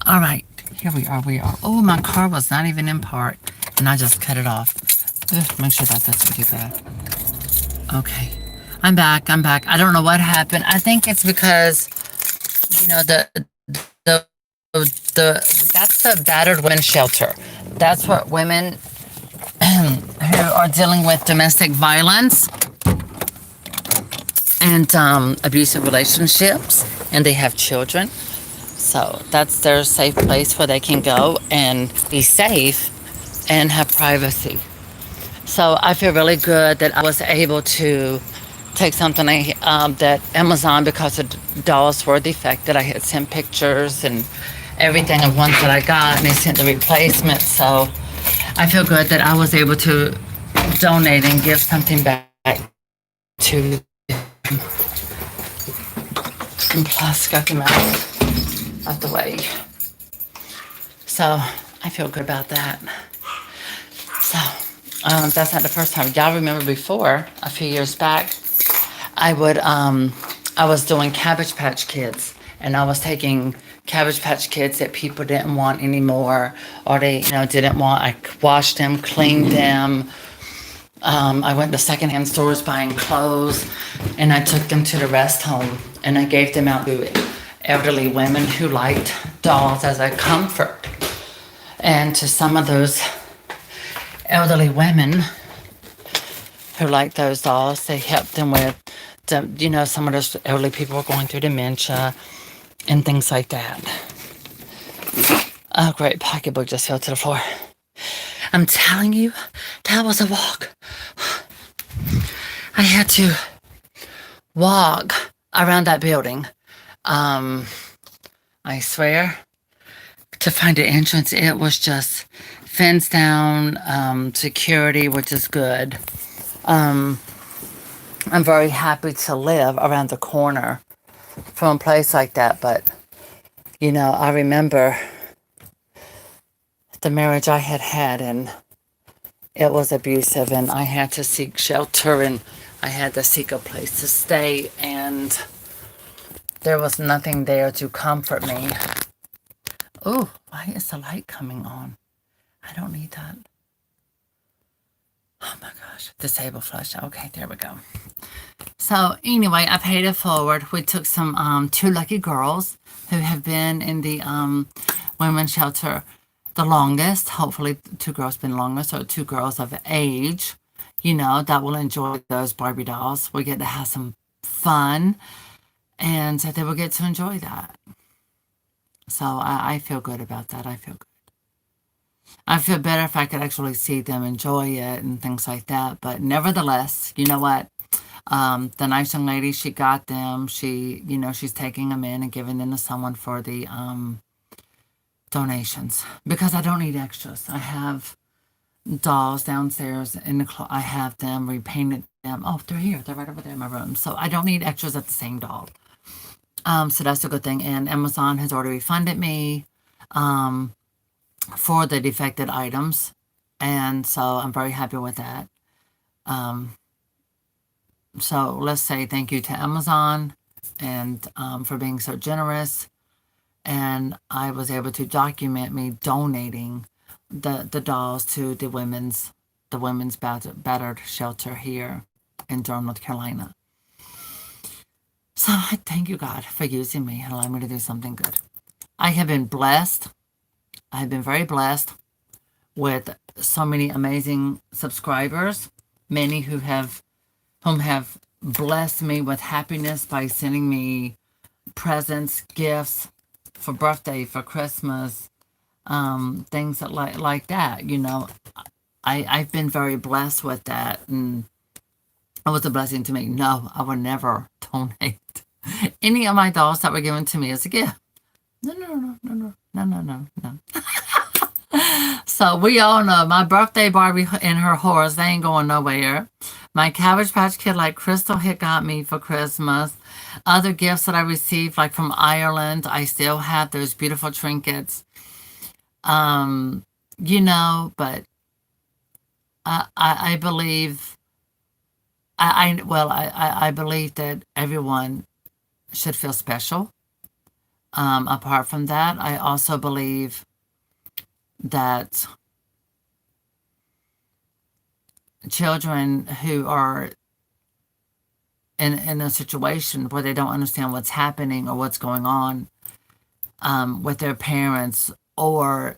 All right, here we are. We are. Oh, my car was not even in park, and I just cut it off. Ugh, make sure that doesn't do that. Okay, I'm back. I'm back. I don't know what happened. I think it's because the that's the battered women shelter. That's what women who are dealing with domestic violence and abusive relationships, and they have children. So that's their safe place where they can go and be safe and have privacy. So I feel really good that I was able to take something that Amazon, because the dolls were defective, I had sent pictures and everything of ones that I got, and they sent the replacement. So I feel good that I was able to donate and give something back to and plus got them out the way. So I feel good about that. So that's not the first time. Y'all remember before, a few years back, I was doing Cabbage Patch Kids, and I was taking Cabbage Patch Kids that people didn't want anymore, or they didn't want. I washed them, cleaned them. I went to secondhand stores buying clothes, and I took them to the rest home, and I gave them out to elderly women who liked dolls as a comfort. And to some of those elderly women who liked those dolls, they helped them with, some of those elderly people were going through dementia and things like that. Oh, great, pocketbook just fell to the floor. I'm telling you, that was a walk. I had to walk around that building. I swear, to find an entrance, it was just fenced down, security, which is good. I'm very happy to live around the corner from a place like that, but I remember the marriage I had, and it was abusive, and I had to seek shelter, and I had to seek a place to stay, and there was nothing there to comfort me. Oh, why is the light coming on? I don't need that. Oh my gosh, disable flash. Okay, there we go. So anyway, I paid it forward. We took some two lucky girls who have been in the women's shelter the longest. Hopefully, two girls been longer, so two girls of age, that will enjoy those Barbie dolls. We get to have some fun, and they will get to enjoy that. So I feel good about that. I feel good. I feel better if I could actually see them enjoy it and things like that. But nevertheless, you know what? The nice young lady, she got them. She's taking them in and giving them to someone for the donations, because I don't need extras. I have dolls downstairs in the I have them repainted them. Oh, they're here. They're right over there in my room. So I don't need extras at the same doll. So that's a good thing. And Amazon has already refunded me for the defected items, and so I'm very happy with that. So let's say thank you to Amazon and for being so generous. And I was able to document me donating the dolls to the women's battered shelter here in Durham, North Carolina. So I thank you, God, for using me and allowing me to do something good. I have been blessed. I have been very blessed with so many amazing subscribers, many whom have blessed me with happiness by sending me presents, gifts for birthday, for Christmas, things like that. I've been very blessed with that, and it was a blessing to me. No, I would never donate any of my dolls that were given to me as a gift. No. So we all know my birthday Barbie and her horse, they ain't going nowhere. My Cabbage Patch Kid like Crystal had got me for Christmas. Other gifts that I received, like from Ireland, I still have those beautiful trinkets. But I believe I believe that everyone should feel special. Apart from that, I also believe that children who are in a situation where they don't understand what's happening or what's going on with their parents or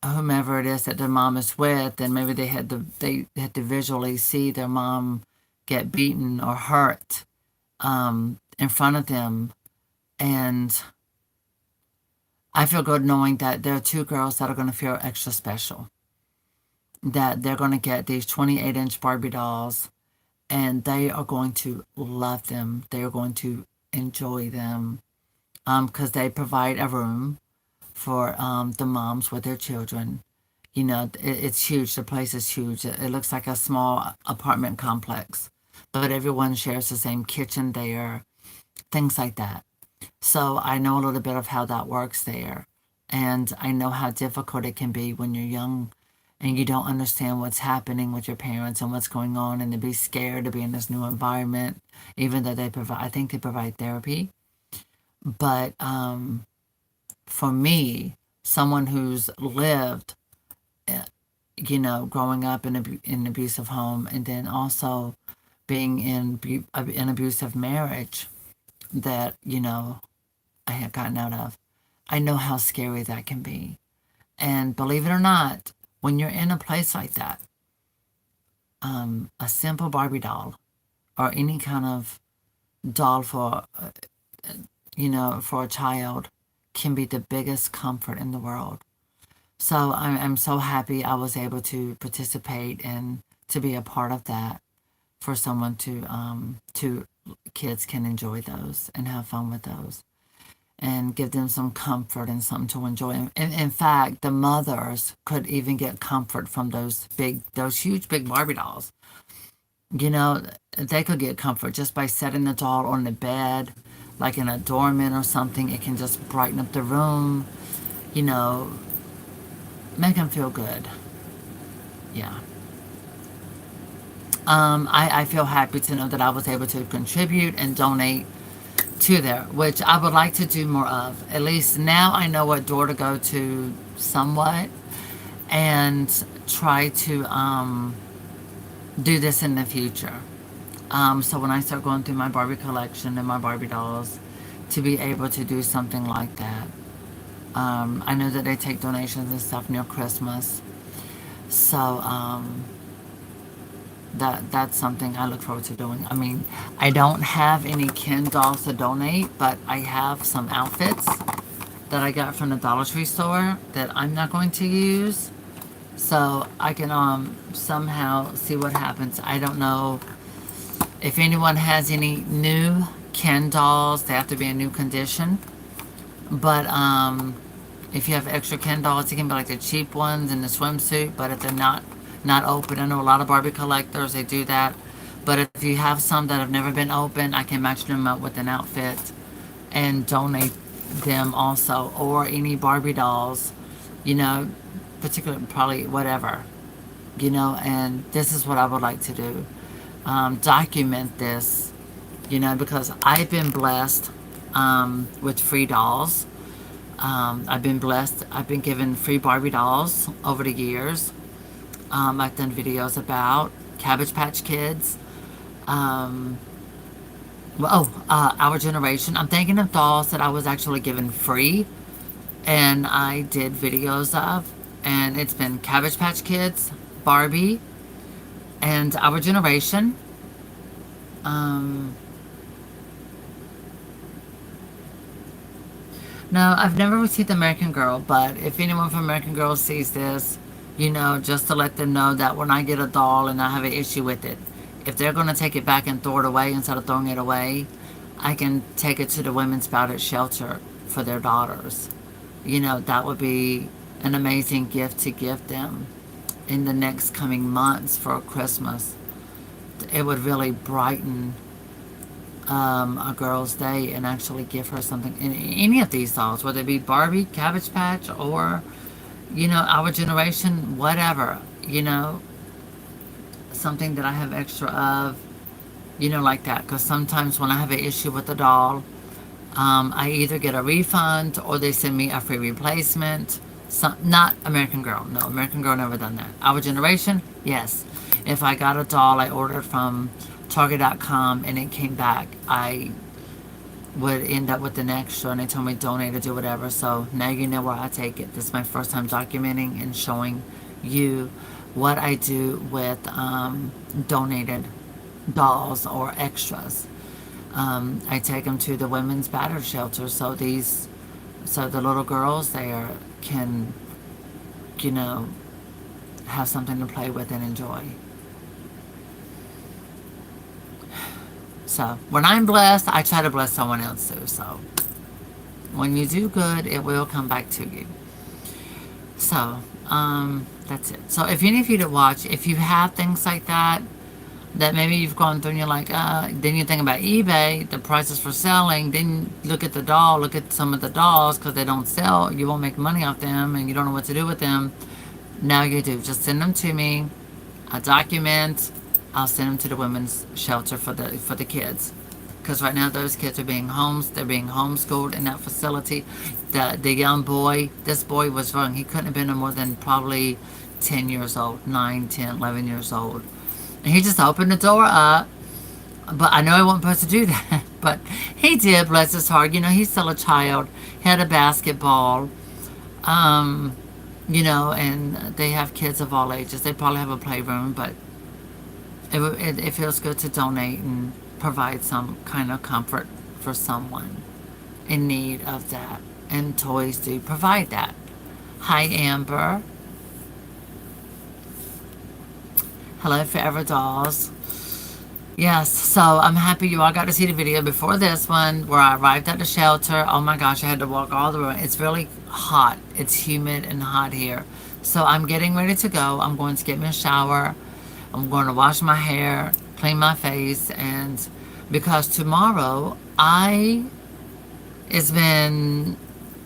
whomever it is that their mom is with, and maybe they had to visually see their mom get beaten or hurt in front of them. And I feel good knowing that there are two girls that are going to feel extra special, that they're going to get these 28-inch Barbie dolls, and they are going to love them. They are going to enjoy them because they provide a room for the moms with their children. You know, it's huge. The place is huge. It looks like a small apartment complex, but everyone shares the same kitchen there, things like that. So I know a little bit of how that works there. And I know how difficult it can be when you're young and you don't understand what's happening with your parents and what's going on, and to be scared to be in this new environment, even though I think they provide therapy. But for me, someone who's lived, growing up in an abusive home, and then also being in an abusive marriage that, I had gotten out of, I know how scary that can be. And believe it or not, when you're in a place like that, a simple Barbie doll or any kind of doll for a child can be the biggest comfort in the world. So I'm so happy I was able to participate and to be a part of that for someone to kids can enjoy those and have fun with those and give them some comfort and something to enjoy. And in fact, the mothers could even get comfort from those huge big Barbie dolls. They could get comfort just by setting the doll on the bed, like in a doormat or something. It can just brighten up the room, make them feel good. Yeah. I feel happy to know that I was able to contribute and donate to there, which I would like to do more of. At least now I know what door to go to somewhat, and try to do this in the future. So when I start going through my Barbie collection and my Barbie dolls, to be able to do something like that. I know that they take donations and stuff near Christmas. So that's something I look forward to doing. I mean, I don't have any Ken dolls to donate, but I have some outfits that I got from the Dollar Tree store that I'm not going to use. So I can somehow see what happens. I don't know if anyone has any new Ken dolls. They have to be in new condition. But if you have extra Ken dolls, it can be like the cheap ones in the swimsuit. But if they're not open, I know a lot of Barbie collectors, they do that. But if you have some that have never been open, I can match them up with an outfit and donate them also. Or any Barbie dolls, particularly probably whatever, and this is what I would like to do. Document this, because I've been blessed with free dolls. I've been blessed. I've been given free Barbie dolls over the years. I've done videos about Cabbage Patch Kids. Our Generation. I'm thinking of dolls that I was actually given free, and I did videos of, and it's been Cabbage Patch Kids, Barbie, and Our Generation. No, I've never received American Girl, but if anyone from American Girl sees this, just to let them know that when I get a doll and I have an issue with it, if they're going to take it back and throw it away instead of throwing it away, I can take it to the Women's Spouted Shelter for their daughters. That would be an amazing gift to give them in the next coming months for Christmas. It would really brighten a girl's day and actually give her something in any of these dolls, whether it be Barbie, Cabbage Patch, or Our Generation, whatever, something that I have extra of, like that. Because sometimes when I have an issue with a doll, I either get a refund or they send me a free replacement. Not American Girl. No, American Girl never done that. Our Generation, yes. If I got a doll I ordered from Target.com and it came back, I would end up with an extra and they told me donate or do whatever. So now you know where I take it. This is my first time documenting and showing you what I do with donated dolls or extras. I take them to the women's battered shelter so the little girls there can, you know, have something to play with and enjoy. So when I'm blessed, I try to bless someone else too. So when you do good, it will come back to you. So that's it. So if any of you that watch, if you have things like that maybe you've gone through and you're like, then you think about eBay, the prices for selling, then look at look at some of the dolls because they don't sell, you won't make money off them and you don't know what to do with them. Now you do. Just send them to me. I document. I'll send them to the women's shelter for the kids. Because right now those kids are they're being homeschooled in that facility. The young boy, this boy was young. He couldn't have been no more than probably 10 years old, 9, 10, 11 years old. And he just opened the door up. But I know he wasn't supposed to do that. But he did, bless his heart. You know, he's still a child. He had a basketball. You know, and they have kids of all ages. They probably have a playroom, but it feels good to donate and provide some kind of comfort for someone in need of that. And toys do provide that. Hi, Amber. Hello, Forever Dolls. Yes, so I'm happy you all got to see the video before this one where I arrived at the shelter. Oh my gosh, I had to walk all the way. It's really hot. It's humid and hot here. So I'm getting ready to go. I'm going to get me a shower. I'm going to wash my hair, clean my face, and because tomorrow it's been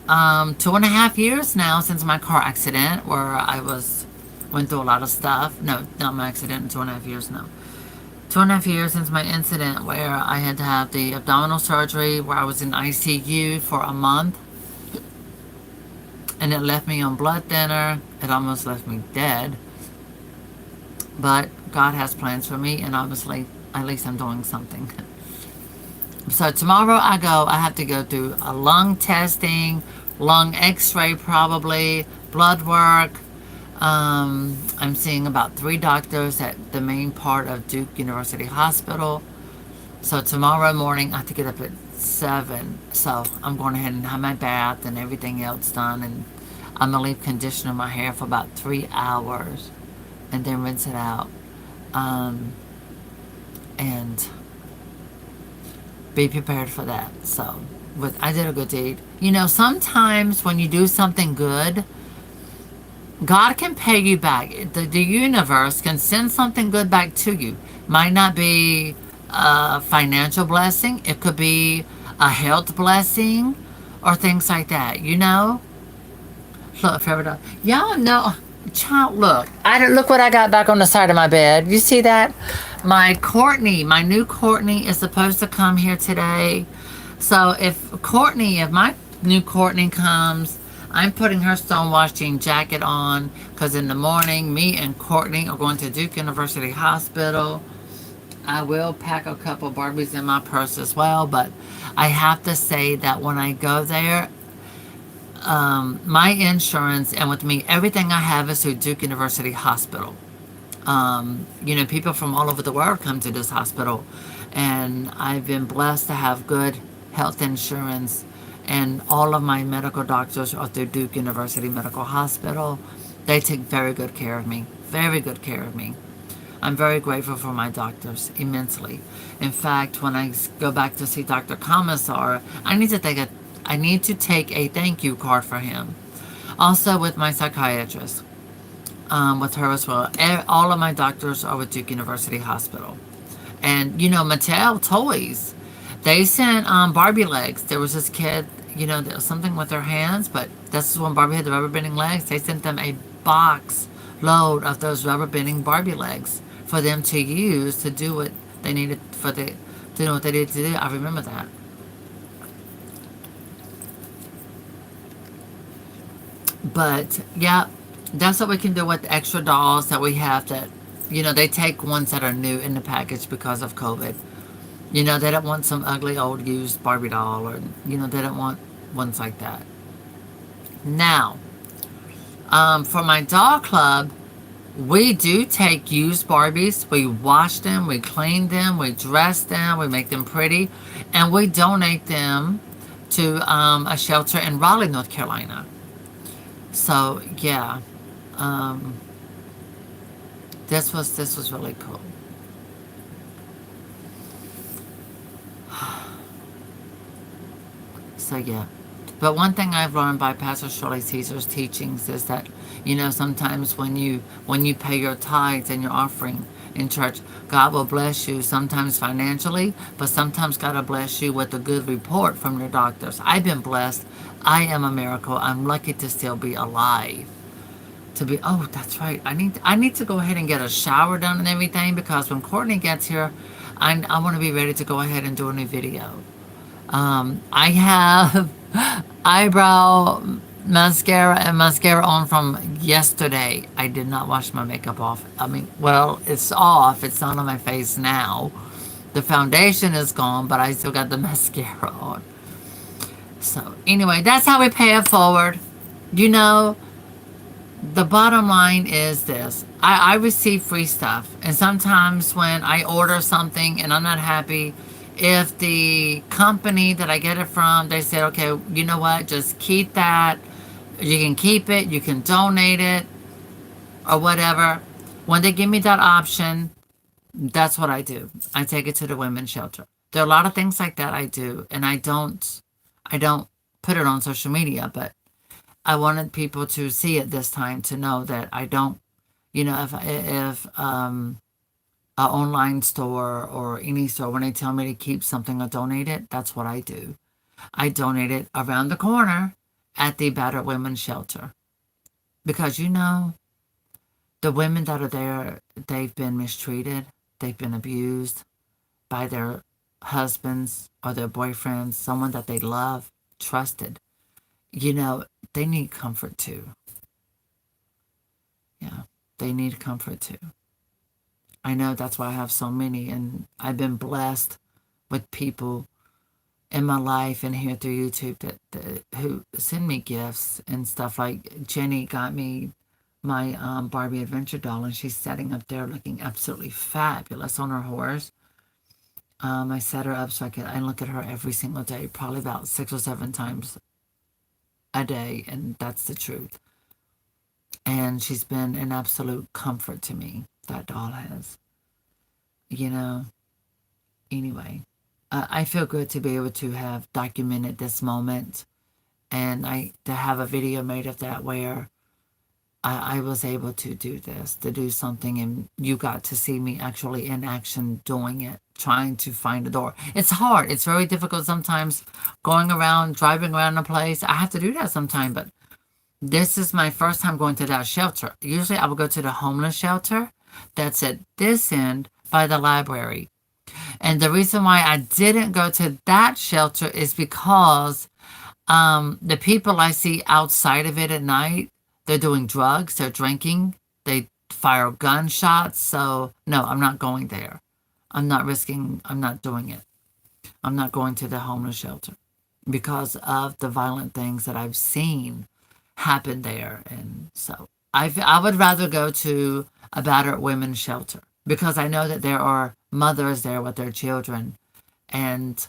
2.5 years now since my car accident where I went through a lot of stuff. No, not my accident, 2.5 years, no. 2.5 years since my incident where I had to have the abdominal surgery where I was in ICU for a month. And it left me on blood thinner. It almost left me dead. But God has plans for me and obviously at least I'm doing something. So tomorrow I have to go through a lung testing, lung x-ray probably, blood work. I'm seeing about 3 doctors at the main part of Duke University Hospital. So tomorrow morning I have to get up at 7. So I'm going ahead and have my bath and everything else done. And I'm going to leave conditioner my hair for about 3 hours. And then rinse it out. And be prepared for that. So I did a good deed. You know, sometimes when you do something good, God can pay you back. The universe can send something good back to you. Might not be a financial blessing. It could be a health blessing or things like that, you know? Look, forever. Y'all know, child, look. Look what I got back on the side of my bed. You see that? My new Courtney is supposed to come here today. So if my new Courtney comes, I'm putting her stonewashed jean jacket on because in the morning, me and Courtney are going to Duke University Hospital. I will pack a couple Barbies in my purse as well, but I have to say that when I go there, my insurance and with me, everything I have is through Duke University Hospital. You know, people from all over the world come to this hospital, and I've been blessed to have good health insurance. And all of my medical doctors are through Duke University Medical Hospital. They take very good care of me. Very good care of me. I'm very grateful for my doctors, immensely. In fact, when I go back to see Dr. Commissar, I need to take a thank you card for him. Also with my psychiatrist, with her as well. All of my doctors are with Duke University Hospital. And, you know, Mattel Toys, they sent Barbie legs. There was this kid, you know, there was something with her hands, but this is when Barbie had the rubber bending legs. They sent them a box load of those rubber bending Barbie legs for them to use to do what they needed to do what they needed to do. I remember that. But yeah, that's what we can do with the extra dolls that we have that, they take ones that are new in the package because of COVID. They don't want some ugly old used Barbie doll or, they don't want ones like that. Now, for my doll club, we do take used Barbies, we wash them, we clean them, we dress them, we make them pretty, and we donate them to a shelter in Raleigh, North Carolina. So yeah, um, this was really cool. So yeah. But one thing I've learned by Pastor Shirley Caesar's teachings is that, sometimes when you pay your tithes and your offering in church, God will bless you sometimes financially, but sometimes God will bless you with a good report from your doctors. I've been blessed. I am a miracle. I'm lucky to still be alive. That's right. I need to go ahead and get a shower done and everything because when Courtney gets here, I want to be ready to go ahead and do a new video. I have eyebrow mascara and mascara on from yesterday. I did not wash my makeup off. I mean, well, it's off. It's not on my face now. The foundation is gone, but I still got the mascara on. So, anyway, that's how we pay it forward. You know, the bottom line is this. I receive free stuff. And sometimes when I order something and I'm not happy, if the company that I get it from, they say, okay, you know what, just keep that. You can keep it, you can donate it, or whatever. When they give me that option, that's what I do. I take it to the women's shelter. There are a lot of things like that I do, and I don't put it on social media, but I wanted people to see it this time to know that I don't, if an online store or any store, when they tell me to keep something or donate it, that's what I do. I donate it around the corner at the Battered Women's Shelter. Because, the women that are there, they've been mistreated, they've been abused by their husbands or their boyfriends, someone that they love, trusted. They need comfort too. Yeah, they need comfort too. I know that's why I have so many, and I've been blessed with people in my life and here through YouTube that who send me gifts and stuff. Like Jenny got me my Barbie Adventure doll, and she's sitting up there looking absolutely fabulous on her horse. I set her up so I look at her every single day, probably about 6 or 7 times a day, and that's the truth. And she's been an absolute comfort to me. That doll has, you know. Anyway, I feel good to be able to have documented this moment, and I to have a video made of that where I was able to do this, to do something, and you got to see me actually in action doing it, trying to find a door. It's hard. It's very difficult sometimes going around, driving around a place. I have to do that sometimes, but this is my first time going to that shelter. Usually I would go to the homeless shelter that's at this end by the library. And the reason why I didn't go to that shelter is because the people I see outside of it at night, they're doing drugs, they're drinking, they fire gunshots. So, no, I'm not going there. I'm not doing it. I'm not going to the homeless shelter because of the violent things that I've seen happen there. And so I would rather go to a battered women's shelter because I know that there are mothers there with their children, and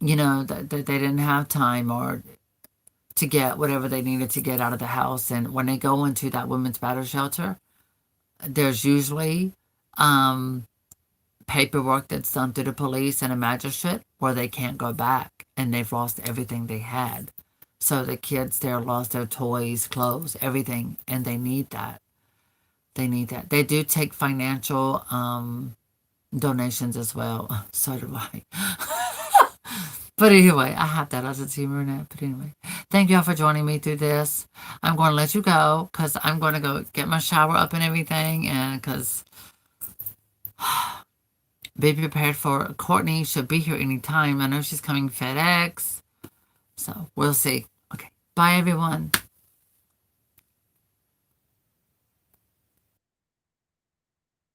that they didn't have time or to get whatever they needed to get out of the house. And when they go into that women's battered shelter, there's usually paperwork that's done through the police and a magistrate where they can't go back and they've lost everything they had. So the kids there lost their toys, clothes, everything, and they need that. They need that. They do take financial donations as well. So do I. But anyway, I have that as a humor in it. But anyway, thank you all for joining me through this. I'm going to let you go because I'm going to go get my shower up and everything. And because be prepared for Courtney should be here anytime. I know she's coming FedEx. So we'll see. Okay. Bye, everyone.